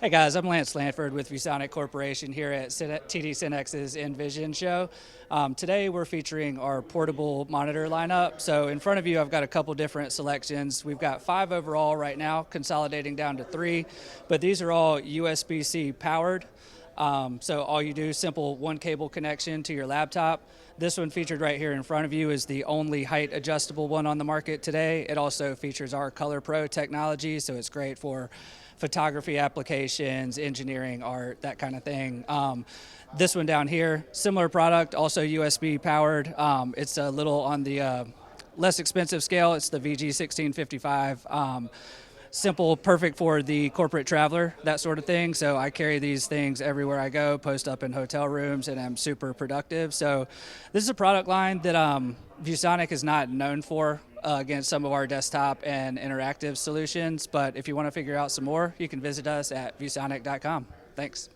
Hey guys, I'm Lance Lanford with ViewSonic Corporation here at TD SYNNEX's InVision show. Today we're featuring our portable monitor lineup. So in front of you I've got a couple different selections. We've got 5 overall right now, consolidating down to 3, but these are all USB-C powered. So all you do, simple one cable connection to your laptop. This one featured right here in front of you is the only height adjustable one on the market today. It also features our COLORPRO technology, so it's great for photography applications, engineering, art, that kind of thing. This one down here, similar product, also USB powered. It's a little on the less expensive scale. It's the VG1655. Simple, perfect for the corporate traveler, that sort of thing. So I carry these things everywhere I go, post up in hotel rooms, and I'm super productive. So this is a product line that ViewSonic is not known for against some of our desktop and interactive solutions. But if you want to figure out some more, you can visit us at viewsonic.com. Thanks.